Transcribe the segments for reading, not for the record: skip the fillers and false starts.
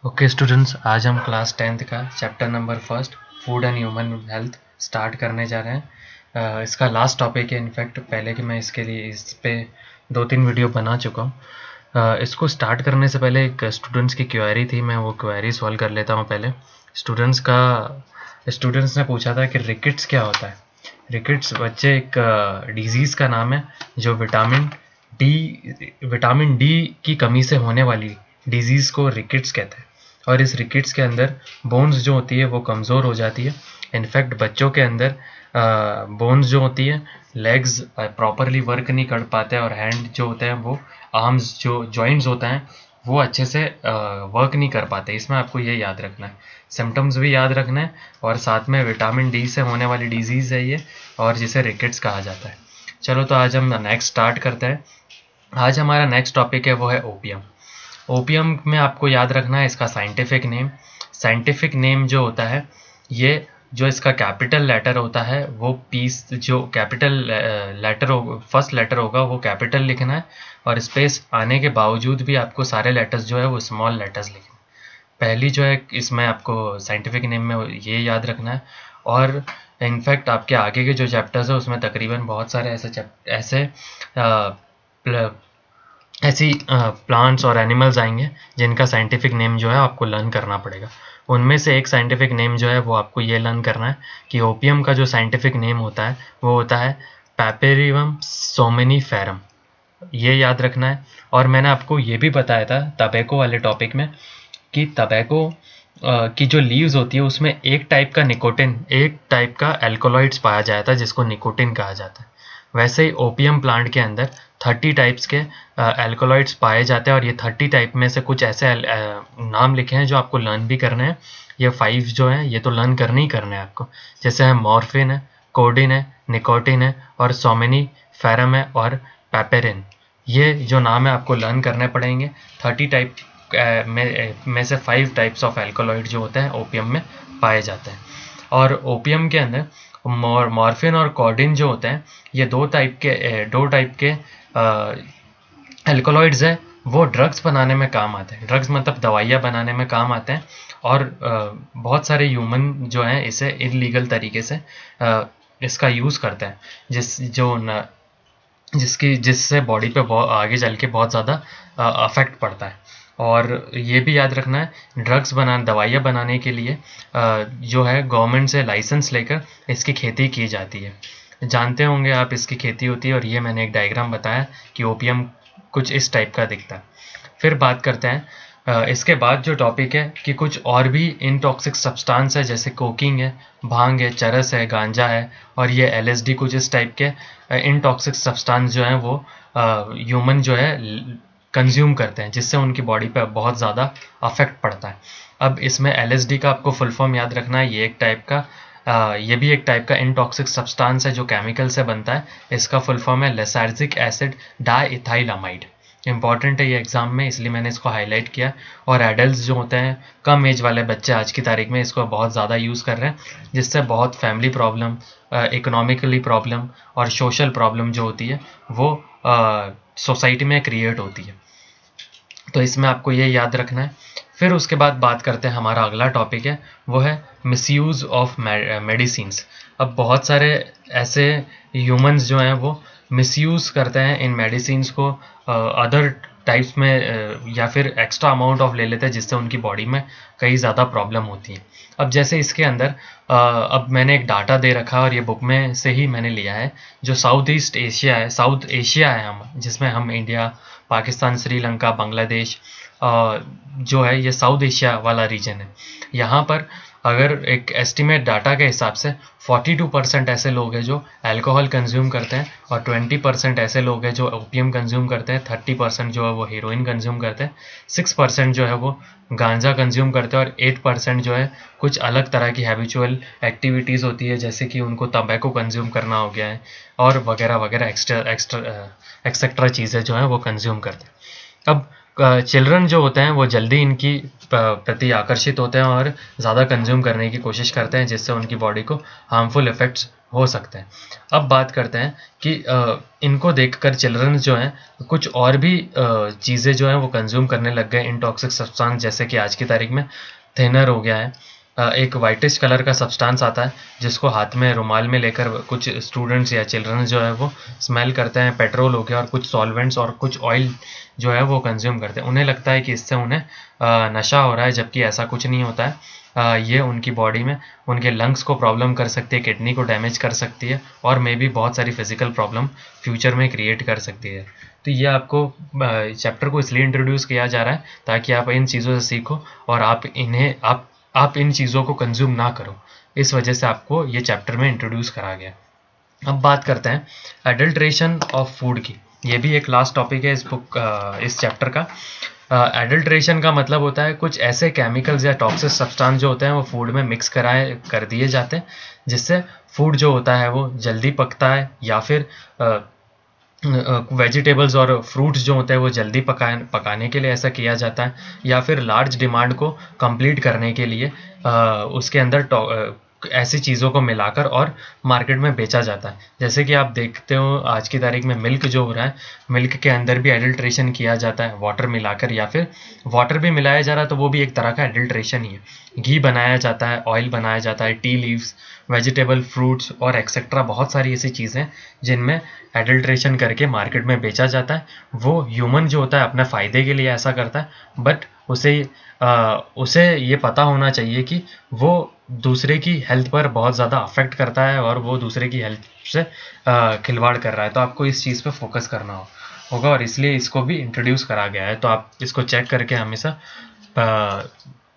Okay students, आज हम class 10th का chapter number first food and human health start करने जा रहे हैं। इसका लास्ट टॉपिक है। इनफैक्ट पहले कि मैं इसके लिए इस पे 2-3 वीडियो बना चुका हूँ। इसको स्टार्ट करने से पहले एक स्टूडेंट्स की क्वेरी थी, मैं वो क्वेरी सॉल्व कर लेता हूँ पहले। स्टूडेंट्स ने पूछा था कि रिकेट्स क्या होता है। रिकेट्स बच्चे एक डिजीज़ का नाम है जो विटामिन डी की कमी से होने वाली डिजीज़ को रिकेट्स कहते हैं। और इस रिकेट्स के अंदर बोन्स जो होती है वो कमज़ोर हो जाती है। इनफैक्ट बच्चों के अंदर बोन्स जो होती है, लेग्स प्रॉपरली वर्क नहीं कर पाते और हैंड जो होते हैं वो आर्म्स जो जॉइंट्स होते हैं वो अच्छे से वर्क नहीं कर पाते। इसमें आपको ये याद रखना है, सिम्टम्स भी याद रखना है और साथ में विटामिन डी से होने वाली डिजीज़ है ये, और जिसे रिकेट्स कहा जाता है। चलो तो आज हम नेक्स्ट स्टार्ट करते हैं। आज हमारा नेक्स्ट टॉपिक है वो है ओपियम। ओपियम में आपको याद रखना है इसका साइंटिफिक नेम जो होता है, ये जो इसका कैपिटल लेटर होता है वो पीस जो कैपिटल लेटर हो, फर्स्ट लेटर होगा वो कैपिटल लिखना है, और स्पेस आने के बावजूद भी आपको सारे लेटर्स जो है वो स्मॉल लेटर्स लिखना है। पहली जो है इसमें आपको साइंटिफिक नेम में ये याद रखना है। और इनफैक्ट आपके आगे के जो चैप्टर्स है उसमें तकरीबन बहुत सारे ऐसे ऐसी प्लांट्स और एनिमल्स आएंगे जिनका साइंटिफिक नेम जो है आपको लर्न करना पड़ेगा। उनमें से एक साइंटिफिक नेम जो है वो आपको ये लर्न करना है कि ओपियम का जो साइंटिफिक नेम होता है वो होता है पैपेरियम सोमेनिफेरम। ये याद रखना है। और मैंने आपको ये भी बताया था टबैको वाले टॉपिक में कि टबैको की जो लीव्स होती है उसमें एक टाइप का एल्कोलॉइड्स पाया जाता है जिसको निकोटिन कहा जाता है। वैसे ही ओपियम प्लांट के अंदर 30 टाइप्स के एल्कोलॉइड्स पाए जाते हैं, और ये 30 टाइप में से कुछ ऐसे नाम लिखे हैं जो आपको लर्न भी करने हैं। ये 5 जो हैं ये तो लर्न करने ही करने हैं आपको, जैसे है मॉर्फिन है, कोडिन है, निकोटिन है, और सोमेनिफेरम है, और पैपेरिन। ये जो नाम है आपको लर्न करने पड़ेंगे। 30 टाइप में से 5 टाइप्स ऑफ एल्कोलॉइड जो होते हैं ओपियम में पाए जाते हैं। और ओपियम के अंदर मॉर्फिन और कोडिन जो होते हैं ये दो टाइप के एल्कोलॉइड्स हैं। वो ड्रग्स बनाने में काम आते हैं, ड्रग्स मतलब दवाइयाँ बनाने में काम आते हैं। और बहुत सारे ह्यूमन जो हैं इसे इलीगल तरीके से इसका यूज़ करते हैं, जिससे बॉडी पे आगे चल के बहुत ज़्यादा अफेक्ट पड़ता है। और ये भी याद रखना है दवाइयाँ बनाने के लिए जो है गवर्नमेंट से लाइसेंस लेकर इसकी खेती की जाती है। जानते होंगे आप इसकी खेती होती है, और ये मैंने एक डायग्राम बताया कि ओपियम कुछ इस टाइप का दिखता है। फिर बात करते हैं इसके बाद जो टॉपिक है कि कुछ और भी इनटॉक्सिक सब्सटेंस है, जैसे कोकिंग है, भांग है, चरस है, गांजा है, और ये एलएसडी, कुछ इस टाइप के इनटॉक्सिक सब्सटेंस जो हैं वो ह्यूमन जो है कंज्यूम करते हैं, जिससे उनकी बॉडी पे बहुत ज़्यादा अफेक्ट पड़ता है। अब इसमें एलएसडी का आपको फुल फॉर्म याद रखना है। ये भी एक टाइप का इनटॉक्सिक सब्सटेंस है जो केमिकल से बनता है। इसका फुल फॉर्म है लेसार्जिक एसिड डाइइथाइलामाइड। इंपॉर्टेंट है ये एग्जाम में, इसलिए मैंने इसको हाईलाइट किया। और एडल्ट्स जो होते हैं, कम एज वाले बच्चे आज की तारीख में इसको बहुत ज़्यादा यूज़ कर रहे हैं, जिससे बहुत फैमिली प्रॉब्लम, इकोनॉमिकली प्रॉब्लम और सोशल प्रॉब्लम जो होती है वो सोसाइटी में क्रिएट होती है। तो इसमें आपको ये याद रखना है। फिर उसके बाद बात करते हैं, हमारा अगला टॉपिक है वो है मिसयूज़ ऑफ मेडिसिन्स। अब बहुत सारे ऐसे ह्यूमंस जो हैं वो मिसयूज़ करते हैं इन मेडिसिन्स को, अदर टाइप्स में या फिर एक्स्ट्रा अमाउंट ऑफ ले लेते हैं, जिससे उनकी बॉडी में कई ज़्यादा प्रॉब्लम होती है। अब जैसे इसके अंदर अब मैंने एक डाटा दे रखा है और ये बुक में से ही मैंने लिया है। जो साउथ एशिया है, हम जिसमें हम इंडिया, पाकिस्तान, श्रीलंका, बांग्लादेश जो है ये साउथ एशिया वाला रीजन है। यहाँ पर अगर एक एस्टिमेट डाटा के हिसाब से 42% ऐसे लोग हैं जो अल्कोहल कंज्यूम करते हैं, और 20% ऐसे लोग हैं जो ओपियम कंज्यूम करते हैं, 30% जो है वो हीरोइन कंज्यूम करते हैं, 6% जो है वो गांजा कंज्यूम करते हैं, और 8% जो है कुछ अलग तरह की हैबिचुअल एक्टिविटीज़ होती है, जैसे कि उनको तंबाकू कंज्यूम करना हो गया है, और वगैरह वगैरह एक्सेट्रा चीज़ें जो हैं वो कंज्यूम करते हैं। अब चिल्ड्रन जो होते हैं वो जल्दी इनकी प्रति आकर्षित होते हैं और ज़्यादा कंज्यूम करने की कोशिश करते हैं, जिससे उनकी बॉडी को हार्मफुल इफ़ेक्ट्स हो सकते हैं। अब बात करते हैं कि इनको देखकर चिल्ड्रन जो हैं कुछ और भी चीज़ें जो हैं वो कंज्यूम करने लग गए इन टॉक्सिक सब्सटेंस, जैसे कि आज की तारीख में थिनर हो गया है, एक वाइटिश कलर का सब्सटेंस आता है जिसको हाथ में रुमाल में लेकर कुछ स्टूडेंट्स या चिल्ड्रन जो है वो स्मेल करते हैं। पेट्रोल हो गया और कुछ सॉल्वेंट्स और कुछ ऑयल जो है वो कंज्यूम करते हैं। उन्हें लगता है कि इससे उन्हें नशा हो रहा है, जबकि ऐसा कुछ नहीं होता है। ये उनकी बॉडी में उनके लंग्स को प्रॉब्लम कर सकती है, किडनी को डैमेज कर सकती है और मे भी बहुत सारी फिजिकल प्रॉब्लम फ्यूचर में क्रिएट कर सकती है। तो ये आपको चैप्टर को इसलिए इंट्रोड्यूस किया जा रहा है ताकि आप इन चीज़ों से सीखो और आप इन चीज़ों को कंज्यूम ना करो। इस वजह से आपको ये चैप्टर में इंट्रोड्यूस करा गया। अब बात करते हैं एडल्ट्रेशन ऑफ फूड की। ये भी एक लास्ट टॉपिक है इस चैप्टर का। एडल्ट्रेशन का मतलब होता है कुछ ऐसे केमिकल्स या टॉक्सिक सब्सटेंस जो होते हैं वो फूड में मिक्स कर दिए जाते हैं, जिससे फूड जो होता है वो जल्दी पकता है, या फिर वेजिटेबल्स और फ्रूट्स जो होते हैं वो जल्दी पकाने के लिए ऐसा किया जाता है, या फिर लार्ज डिमांड को कंप्लीट करने के लिए उसके अंदर ऐसी चीज़ों को मिलाकर और मार्केट में बेचा जाता है। जैसे कि आप देखते हो आज की तारीख में मिल्क जो हो रहा है, मिल्क के अंदर भी एडल्ट्रेशन किया जाता है वाटर मिलाकर, या फिर वाटर भी मिलाया जा रहा है तो वो भी एक तरह का एडल्ट्रेशन ही है। घी बनाया जाता है, ऑयल बनाया जाता है, टी लीव्स, वेजिटेबल, फ्रूट्स और एक्सेट्रा बहुत सारी ऐसी चीज़ें जिनमें एडल्ट्रेशन करके मार्केट में बेचा जाता है। वो ह्यूमन जो होता है अपने फ़ायदे के लिए ऐसा करता है, बट उसे ये पता होना चाहिए कि वो दूसरे की हेल्थ पर बहुत ज़्यादा अफेक्ट करता है और वो दूसरे की हेल्थ से खिलवाड़ कर रहा है। तो आपको इस चीज़ पे फोकस करना होगा और इसलिए इसको भी इंट्रोड्यूस करा गया है। तो आप इसको चेक करके हमेशा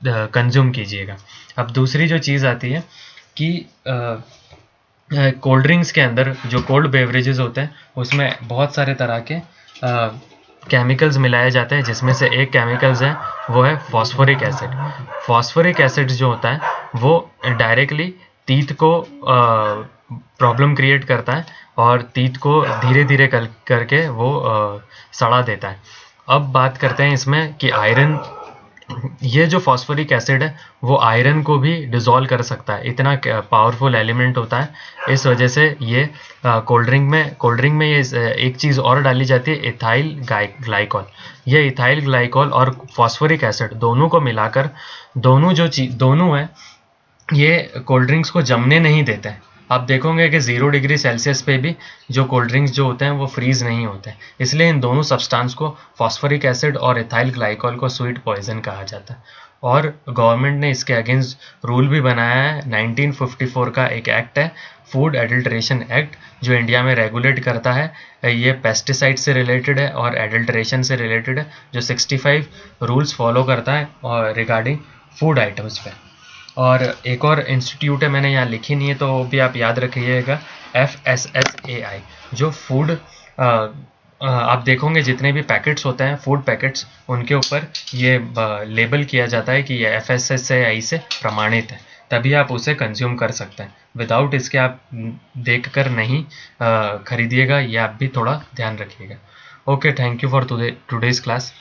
कंज्यूम कीजिएगा। अब दूसरी जो चीज़ आती है कि कोल्ड ड्रिंक्स के अंदर जो कोल्ड बेवरेजेस होते हैं उसमें बहुत सारे तरह के केमिकल्स मिलाए जाते हैं, जिसमें से एक केमिकल्स है वो है फॉस्फोरिक एसिड। फॉस्फोरिक एसिड जो होता है वो डायरेक्टली टीथ को प्रॉब्लम क्रिएट करता है और टीथ को धीरे धीरे करके वो सड़ा देता है। अब बात करते हैं इसमें कि आयरन, ये जो फॉस्फोरिक एसिड है वो आयरन को भी डिसॉल्व कर सकता है, इतना पावरफुल एलिमेंट होता है। इस वजह से ये कोल्ड ड्रिंक में ये एक चीज़ और डाली जाती है, इथाइल ग्लाइकॉल। ये इथाइल ग्लाइकॉल और फॉस्फोरिक एसिड दोनों को मिलाकर दोनों है ये कोल्ड ड्रिंक्स को जमने नहीं देते हैं। आप देखोगे कि 0 डिग्री सेल्सियस पे भी जो कोल्ड ड्रिंक्स जो होते हैं वो फ्रीज नहीं होते, इसलिए इन दोनों सब्सटेंस को फॉस्फोरिक एसिड और इथाइल ग्लाइकॉल को स्वीट पॉइजन कहा जाता है। और गवर्नमेंट ने इसके अगेंस्ट रूल भी बनाया है। 1954 का एक एक्ट है, फूड एडल्ट्रेशन एक्ट, जो इंडिया में रेगुलेट करता है। ये पेस्टिसाइड से रिलेटेड है और एडल्ट्रेशन से रिलेटेड है, जो 65 रूल्स फॉलो करता है और रिगार्डिंग फूड आइटम्स पे। और एक और इंस्टीट्यूट है, मैंने यहाँ लिखी नहीं है तो वो भी आप याद रखिएगा, FSSAI, जो फूड आप देखोगे जितने भी पैकेट्स होते हैं फूड पैकेट्स, उनके ऊपर ये लेबल किया जाता है कि ये FSSAI से प्रमाणित है, तभी आप उसे कंज्यूम कर सकते हैं। विदाउट इसके आप देखकर नहीं खरीदिएगा, ये आप भी थोड़ा ध्यान रखिएगा। Okay, thank you for today's class.